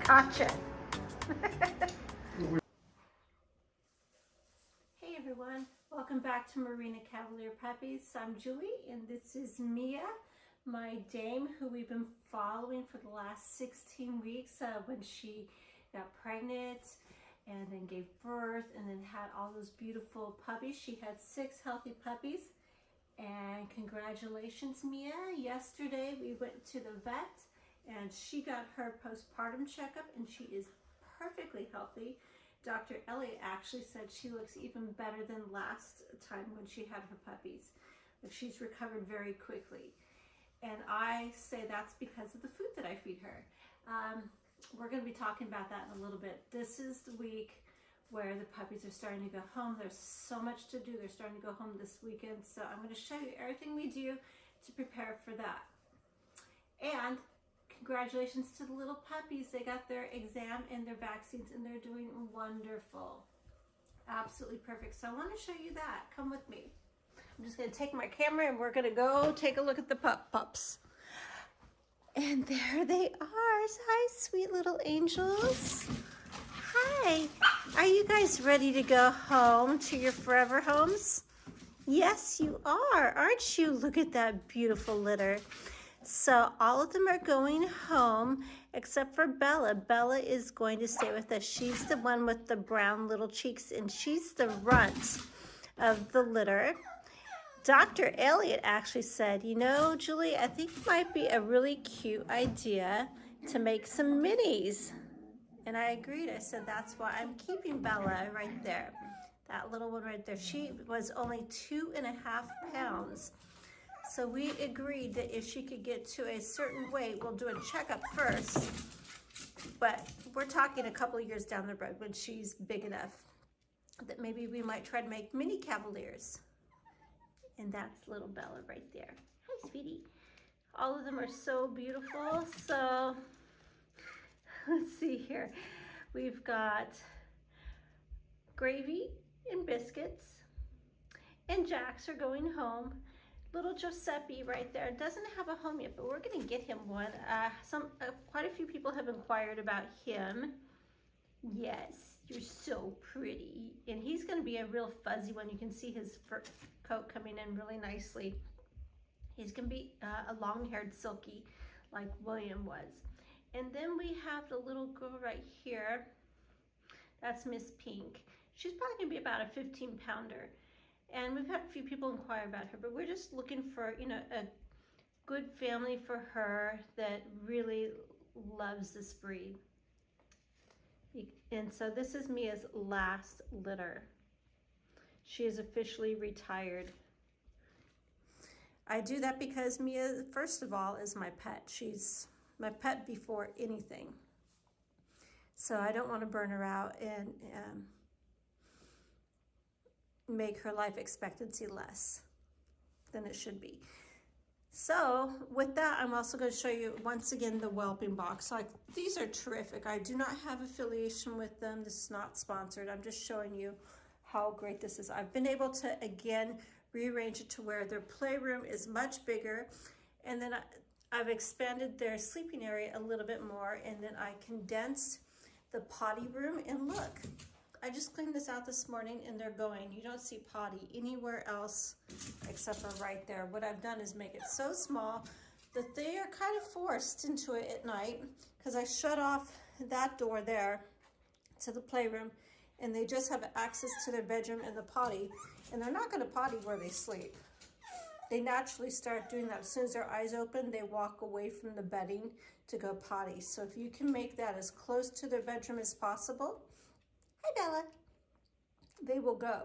Gotcha. Hey everyone, welcome back to Marina Cavalier Puppies. I'm Julie and this is Mia, my dame who we've been following for the last 16 weeks when she got pregnant and then gave birth and then had all those beautiful puppies. She had 6 healthy puppies. And congratulations, Mia. Yesterday we went to the vet and she got her postpartum checkup and she is perfectly healthy. Dr. Elliott actually said she looks even better than last time when she had her puppies. Like she's recovered very quickly. And I say that's because of the food that I feed her. We're going to be talking about that in a little bit. This is the week where the puppies are starting to go home. There's so much to do. They're starting to go home this weekend. So I'm going to show you everything we do to prepare for that. And congratulations to the little puppies. They got their exam and their vaccines and they're doing wonderful. Absolutely perfect. So I want to show you that. Come with me. I'm just going to take my camera and we're going to go take a look at the pups. And there they are. Hi, sweet little angels. Hi. Are you guys ready to go home to your forever homes? Yes, you are, aren't you? Look at that beautiful litter. So all of them are going home except for Bella. Bella is going to stay with us. She's the one with the brown little cheeks and she's the runt of the litter. Dr. Elliott actually said, you know, Julie, I think it might be a really cute idea to make some minis. And I agreed. I said, that's why I'm keeping Bella right there. That little one right there. She was only 2.5 pounds. So we agreed that if she could get to a certain weight, we'll do a checkup first. But we're talking a couple of years down the road when she's big enough that maybe we might try to make mini Cavaliers. And that's little Bella right there. Hi, sweetie. All of them are so beautiful. So let's see here. We've got Gravy and Biscuits. And Jax are going home. Little Giuseppe right there doesn't have a home yet, but we're going to get him one. Quite a few people have inquired about him. Yes, you're so pretty. And he's going to be a real fuzzy one. You can see his fur coat coming in really nicely. He's going to be a long-haired silky like William was. And then we have the little girl right here. That's Miss Pink. She's probably going to be about a 15-pounder. And we've had a few people inquire about her, but we're just looking for, you know, a good family for her that really loves this breed. And so this is Mia's last litter. She is officially retired. I do that because Mia, first of all, is my pet. She's my pet before anything. So I don't want to burn her out and make her life expectancy less than it should be. So with that, I'm also going to show you once again the whelping box. Like, these are terrific. I do not have affiliation with them. This is not sponsored. I'm just showing you how great this is. I've been able to again rearrange it to where their playroom is much bigger, and then I've expanded their sleeping area a little bit more, and then I condensed the potty room. And look, I just cleaned this out this morning and they're going. You don't see potty anywhere else except for right there. What I've done is make it so small that they are kind of forced into it at night because I shut off that door there to the playroom and they just have access to their bedroom and the potty, and they're not going to potty where they sleep. They naturally start doing that. As soon as their eyes open, they walk away from the bedding to go potty. So if you can make that as close to their bedroom as possible, hi Bella, they will go.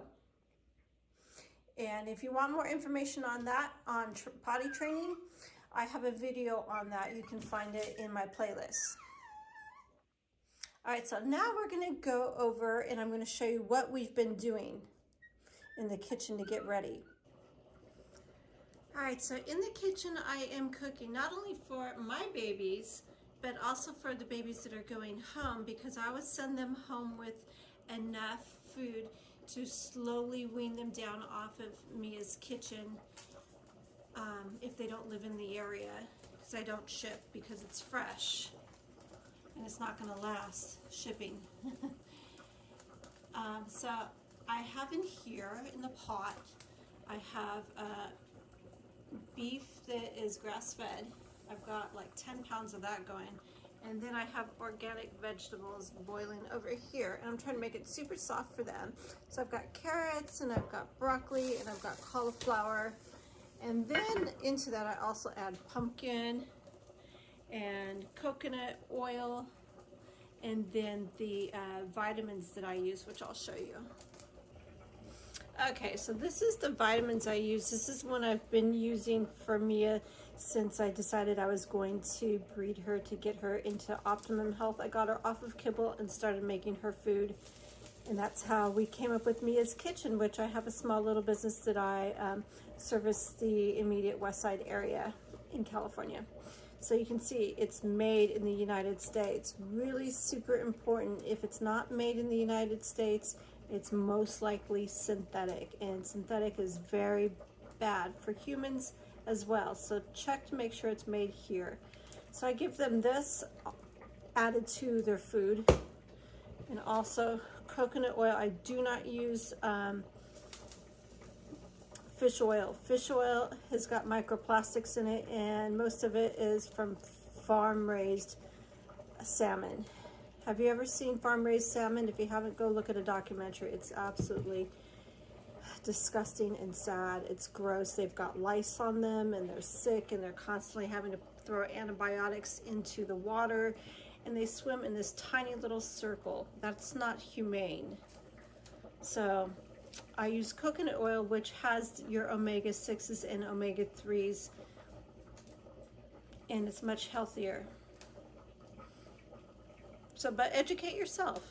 And if you want more information on that, on potty training, I have a video on that. You can find it in my playlist. All right, so now we're gonna go over and I'm gonna show you what we've been doing in the kitchen to get ready. All right, so in the kitchen, I am cooking not only for my babies, but also for the babies that are going home, because I would send them home with enough food to slowly wean them down off of Mia's kitchen if they don't live in the area, because I don't ship because it's fresh. and it's not gonna last shipping. So I have in here in the pot, I have beef that is grass-fed. I've got like 10 pounds of that going. And then I have organic vegetables boiling over here. And I'm trying to make it super soft for them. So I've got carrots, and I've got broccoli, and I've got cauliflower. And then into that I also add pumpkin and coconut oil, and then the vitamins that I use, which I'll show you. Okay, so this is the vitamins I use. This is one I've been using for Mia since I decided I was going to breed her to get her into optimum health. I got her off of kibble and started making her food. And that's how we came up with Mia's Kitchen, which I have a small little business that I service the immediate West Side area in California. So you can see it's made in the United States. Really super important. If it's not made in the United States, it's most likely synthetic, and synthetic is very bad for humans as well. So check to make sure it's made here. So I give them this added to their food, and also coconut oil. I do not use fish oil. Fish oil has got microplastics in it, and most of it is from farm-raised salmon. Have you ever seen farm-raised salmon? If you haven't, go look at a documentary. It's absolutely disgusting and sad. It's gross. They've got lice on them, and they're sick, and they're constantly having to throw antibiotics into the water, and they swim in this tiny little circle. That's not humane. So I use coconut oil, which has your omega-6s and omega-3s, and it's much healthier. So, but educate yourself.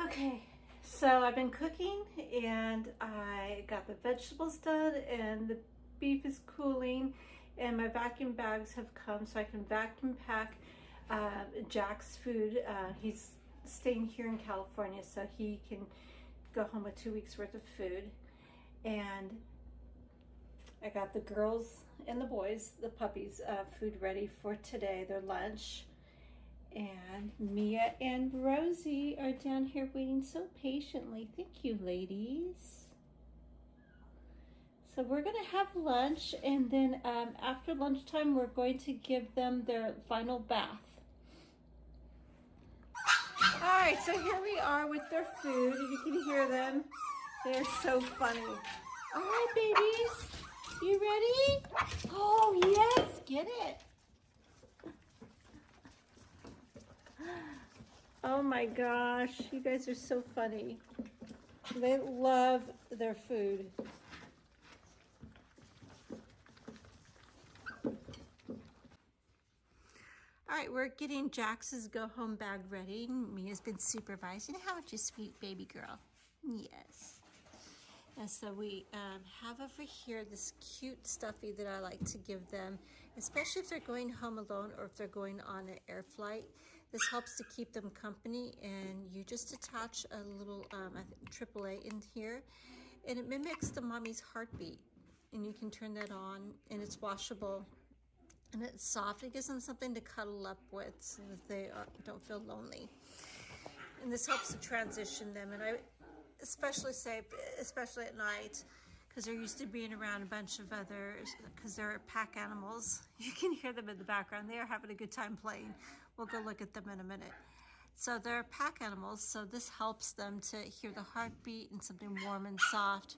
Okay, so I've been cooking, and I got the vegetables done, and the beef is cooling, and my vacuum bags have come, so I can vacuum pack Jack's food. He's staying here in California, so he can go home with 2 weeks worth of food. And I got the girls and the boys, the puppies, food ready for today, their lunch. And Mia and Rosie are down here waiting so patiently. Thank you, ladies. So we're gonna have lunch, and then after lunchtime, we're going to give them their final bath. All right, so here we are with their food. You can hear them. They're so funny. All right, babies, you ready? Oh, yes, get it. Oh my gosh, you guys are so funny. They love their food. All right, we're getting Jax's go home bag ready. Mia's been supervising. How about you, sweet baby girl? Yes. And so we have over here this cute stuffy that I like to give them, especially if they're going home alone or if they're going on an air flight. This helps to keep them company, and you just attach a little AAA in here, and it mimics the mommy's heartbeat, and you can turn that on, and it's washable, and it's soft. It gives them something to cuddle up with so that they don't feel lonely. And this helps to transition them, and I especially say, especially at night, because they're used to being around a bunch of others, because they're pack animals. You can hear them in the background. They are having a good time playing. We'll go look at them in a minute. So they're pack animals, so this helps them to hear the heartbeat and something warm and soft.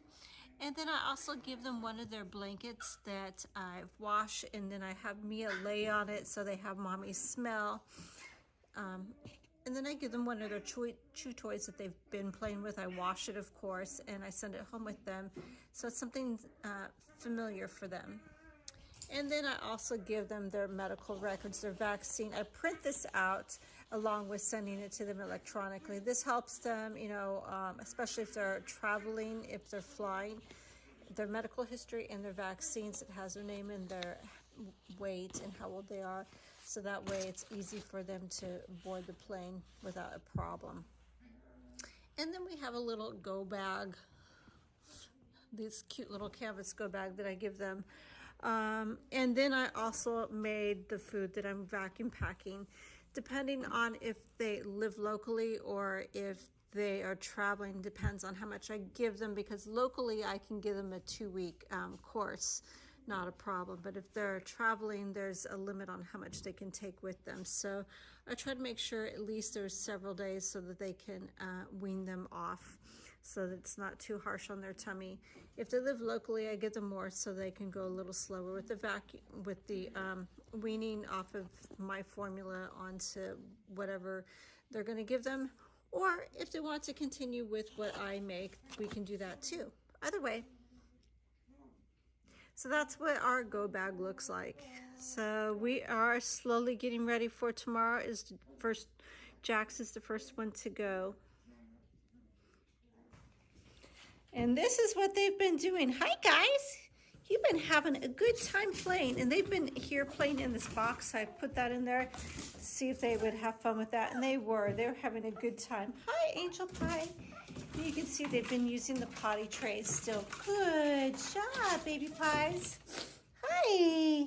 And then I also give them one of their blankets that I wash, and then I have Mia lay on it so they have mommy's smell. And then I give them one of their chew toys that they've been playing with. I wash it, of course, and I send it home with them. So it's something familiar for them. And then I also give them their medical records, their vaccine. I print this out along with sending it to them electronically. This helps them, you know, especially if they're traveling, if they're flying, their medical history and their vaccines. It has their name and their weight and how old they are. So that way it's easy for them to board the plane without a problem. And then we have a little go bag, this cute little canvas go bag that I give them And then I also made the food that I'm vacuum packing, depending on if they live locally or if they are traveling, depends on how much I give them, because locally I can give them a 2-week course, not a problem. But if they're traveling, there's a limit on how much they can take with them. So I try to make sure at least there's several days so that they can wean them off, so that it's not too harsh on their tummy. If they live locally, I give them more so they can go a little slower with the weaning off of my formula onto whatever they're going to give them. Or if they want to continue with what I make, we can do that too. Either way. So that's what our go bag looks like. So we are slowly getting ready for tomorrow. Jax is the first one to go. And this is what they've been doing. Hi guys! You've been having a good time playing, and they've been here playing in this box. I put that in there to see if they would have fun with that, and they were. They were having a good time. Hi, Angel Pie. You can see they've been using the potty trays still. Good job, baby pies. Hi.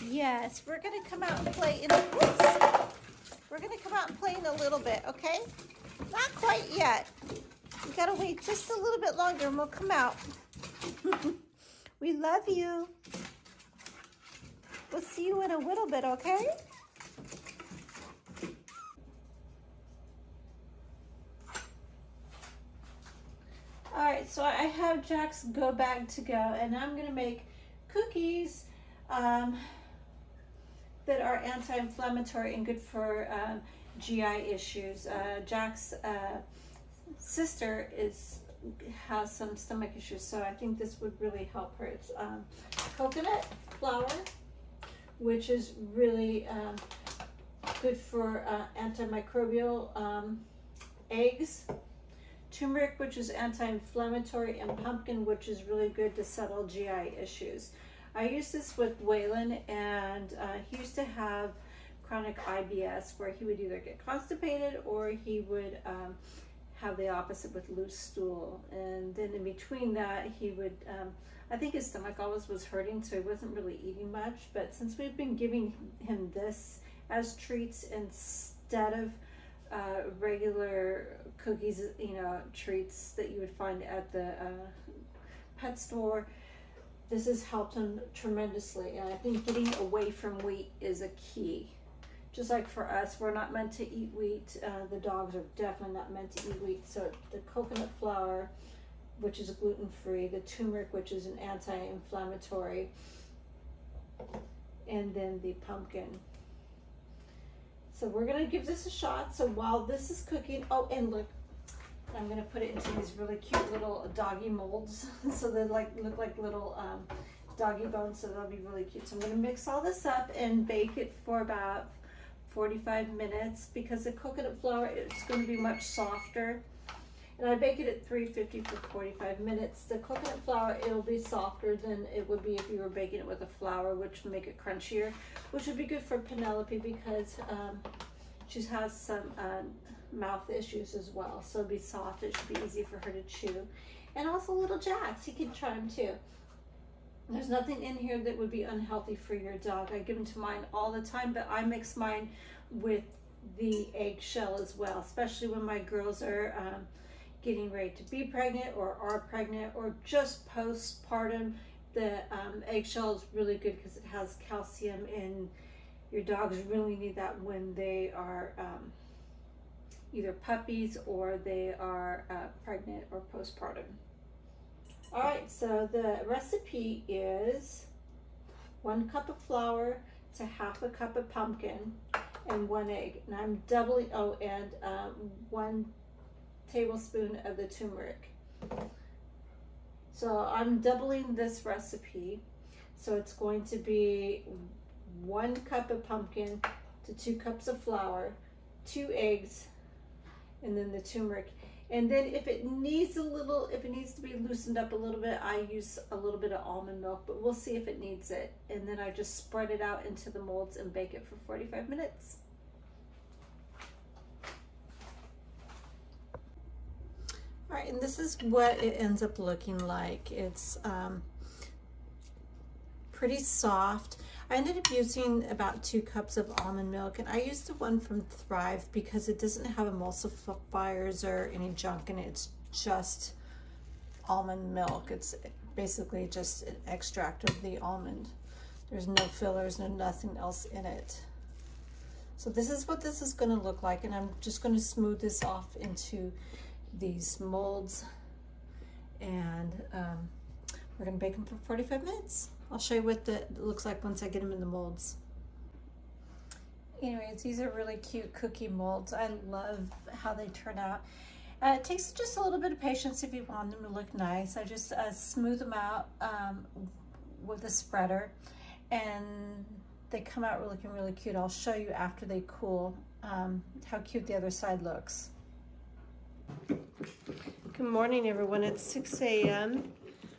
Yes, we're gonna come out and play in a We're gonna come out and play in a little bit, okay? Not quite yet. We gotta wait just a little bit longer and we'll come out. We love you. We'll see you in a little bit, okay? All right, so I have Jack's go bag to go, and I'm gonna make cookies that are anti-inflammatory and good for GI issues. Jack's sister has some stomach issues, so I think this would really help her. It's coconut flour, which is really good for antimicrobial, eggs, turmeric, which is anti-inflammatory, and pumpkin, which is really good to settle GI issues. I use this with Waylon, and he used to have chronic IBS, where he would either get constipated or he would have the opposite with loose stool. And then in between that, he would, I think his stomach always was hurting, so he wasn't really eating much. But since we've been giving him this as treats instead of regular cookies, you know, treats that you would find at the pet store, this has helped him tremendously. And I think getting away from wheat is a key. Just like for us, we're not meant to eat wheat. The dogs are definitely not meant to eat wheat. So the coconut flour, which is gluten-free, the turmeric, which is an anti-inflammatory, and then the pumpkin. So we're gonna give this a shot. So while this is cooking, oh, and look, I'm gonna put it into these really cute little doggy molds. So they look like little doggy bones, so they'll be really cute. So I'm gonna mix all this up and bake it for about 45 minutes, because the coconut flour, it's going to be much softer. And I bake it at 350 for 45 minutes. The coconut flour, it'll be softer than it would be if you were baking it with a flour, which would make it crunchier, which would be good for Penelope because she has some mouth issues as well. So it'll be soft. It should be easy for her to chew. And also little Jax, he can try them too. There's nothing in here that would be unhealthy for your dog. I give them to mine all the time, but I mix mine with the eggshell as well, especially when my girls are getting ready to be pregnant or are pregnant or just postpartum. The eggshell is really good because it has calcium, and your dogs really need that when they are either puppies or they are pregnant or postpartum. All right, so the recipe is 1 cup of flour to half a cup of pumpkin and 1 egg. And I'm doubling, oh, and 1 tablespoon of the turmeric. So I'm doubling this recipe. So it's going to be 1 cup of pumpkin to 2 cups of flour, 2 eggs, and then the turmeric. And then if it needs to be loosened up a little bit, I use a little bit of almond milk, but we'll see if it needs it. And then I just spread it out into the molds and bake it for 45 minutes. All right, and this is what it ends up looking like. It's pretty soft. I ended up using about 2 cups of almond milk, and I used the one from Thrive because it doesn't have emulsifiers or any junk in it. It's just almond milk. It's basically just an extract of the almond. There's no fillers, no nothing else in it. So this is what this is going to look like, and I'm just going to smooth this off into these molds, and we're going to bake them for 45 minutes. I'll show you what it looks like once I get them in the molds. Anyways, these are really cute cookie molds. I love how they turn out. It takes just a little bit of patience if you want them to look nice. I just smooth them out with a spreader, and they come out looking really cute. I'll show you after they cool how cute the other side looks. Good morning, everyone. It's 6 a.m.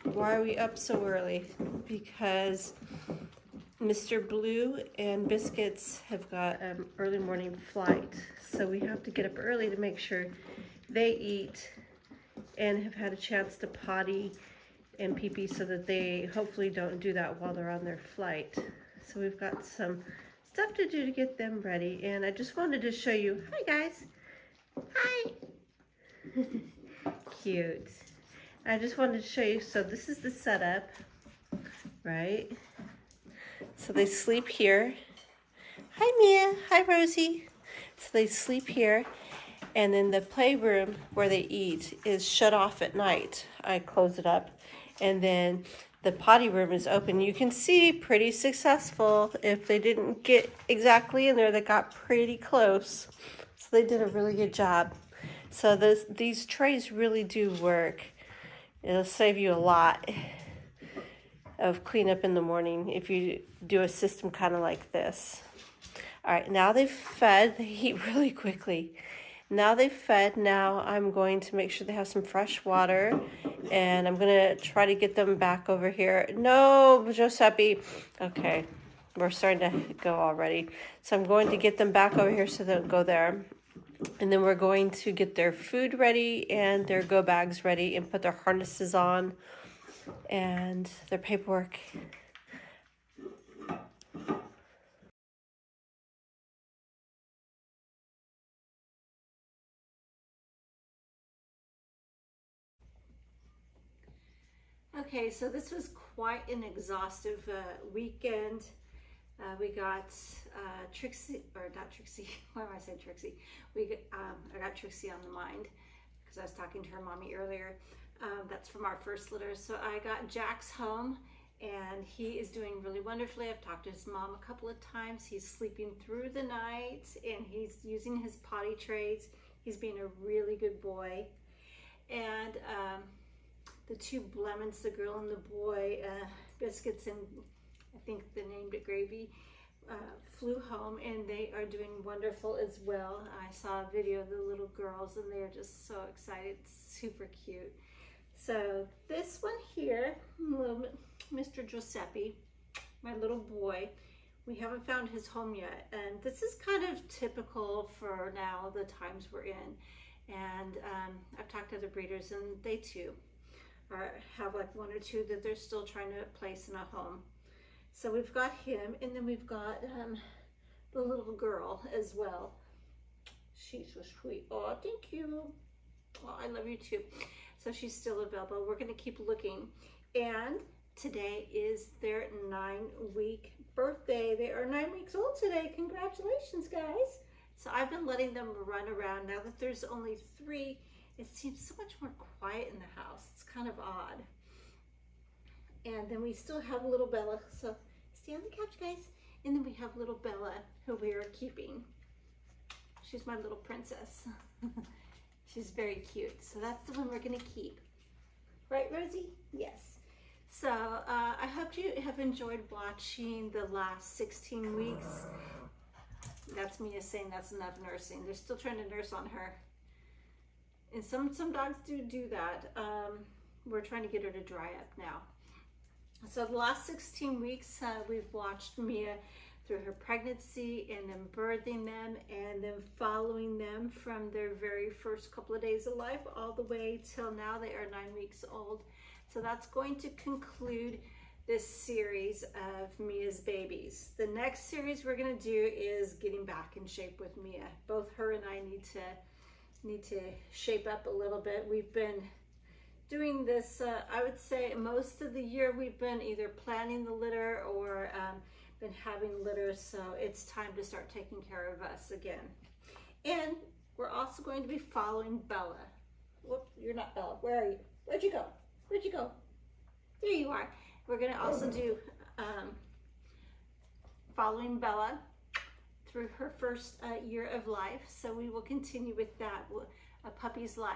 Why are we up so early? Because Mr. Blue and Biscuits have got an early morning flight. So we have to get up early to make sure they eat and have had a chance to potty and pee-pee, so that they hopefully don't do that while they're on their flight. So we've got some stuff to do to get them ready. And I just wanted to show you, hi guys, hi. Cute. I just wanted to show you, so this is the setup, right? So they sleep here. Hi Mia, hi Rosie. So they sleep here, and then the playroom where they eat is shut off at night. I close it up, and then the potty room is open. You can see pretty successful. If they didn't get exactly in there, they got pretty close. So they did a really good job. So these trays really do work. It'll save you a lot of cleanup in the morning if you do a system kind of like this. All right, now they've fed. They eat really quickly. Now they've fed. Now I'm going to make sure they have some fresh water, and I'm gonna try to get them back over here. No, Giuseppe. Okay, we're starting to go already. So I'm going to get them back over here so they'll go there. And then we're going to get their food ready and their go bags ready and put their harnesses on and their paperwork. Okay, so this was quite an exhaustive weekend. We got Trixie, or not Trixie, why am I saying Trixie? I got Trixie on the mind because I was talking to her mommy earlier. That's from our first litter. So I got Jax home, and he is doing really wonderfully. I've talked to his mom a couple of times. He's sleeping through the night, and he's using his potty trays. He's being a really good boy. And the 2 Blemons, the girl and the boy, Biscuits and I think they named it Gravy, flew home, and they are doing wonderful as well. I saw a video of the little girls, and they're just so excited, super cute. So this one here, little Mr. Giuseppe, my little boy, we haven't found his home yet, and this is kind of typical for now, the times we're in. And I've talked to other breeders, and they too have like 1 or 2 that they're still trying to place in a home. So we've got him, and then we've got the little girl as well. She's so sweet. Oh, thank you. Oh, I love you too. So she's still available. We're going to keep looking. And today is their 9-week birthday. They are 9 weeks old today. Congratulations, guys. So I've been letting them run around. Now that there's only 3, it seems so much more quiet in the house. It's kind of odd. And then we still have little Bella, so stay on the couch, guys. And then we have little Bella, who we are keeping. She's my little princess. She's very cute. So that's the one we're gonna keep. Right, Rosie? Yes. So I hope you have enjoyed watching the last 16 weeks. That's Mia saying that's enough nursing. They're still trying to nurse on her. And some dogs do that. We're trying to get her to dry up now. So the last 16 weeks, we've watched Mia through her pregnancy, and then birthing them, and then following them from their very first couple of days of life all the way till now they are 9 weeks old. So that's going to conclude this series of Mia's babies. The next series we're going to do is getting back in shape with Mia. Both her and I need to shape up a little bit. We've been doing this, I would say most of the year we've been either planning the litter or been having litter, so it's time to start taking care of us again. And we're also going to be following Bella. Whoop, you're not Bella. Where are you? Where'd you go? Where'd you go? There you are. We're going to also do following Bella through her first year of life. So we will continue with that, a puppy's life.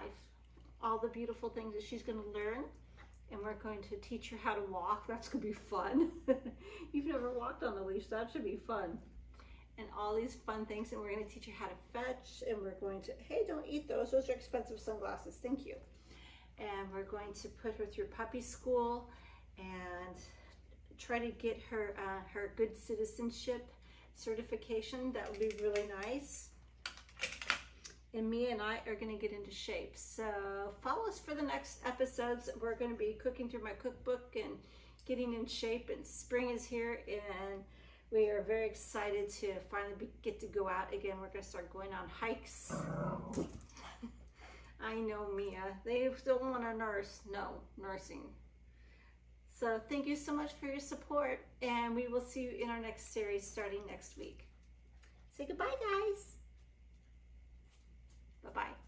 All the beautiful things that she's going to learn. And we're going to teach her how to walk. That's going to be fun. You've never walked on the leash. That should be fun. And all these fun things. And we're going to teach her how to fetch. And we're going to, hey, don't eat those. Those are expensive sunglasses. Thank you. And we're going to put her through puppy school and try to get her her good citizenship certification. That would be really nice. And Mia and I are going to get into shape. So follow us for the next episodes. We're going to be cooking through my cookbook and getting in shape. And spring is here, and we are very excited to finally get to go out again. We're going to start going on hikes. I know, Mia. They still want to nurse. No, nursing. So thank you so much for your support, and we will see you in our next series starting next week. Say goodbye, guys. Bye-bye.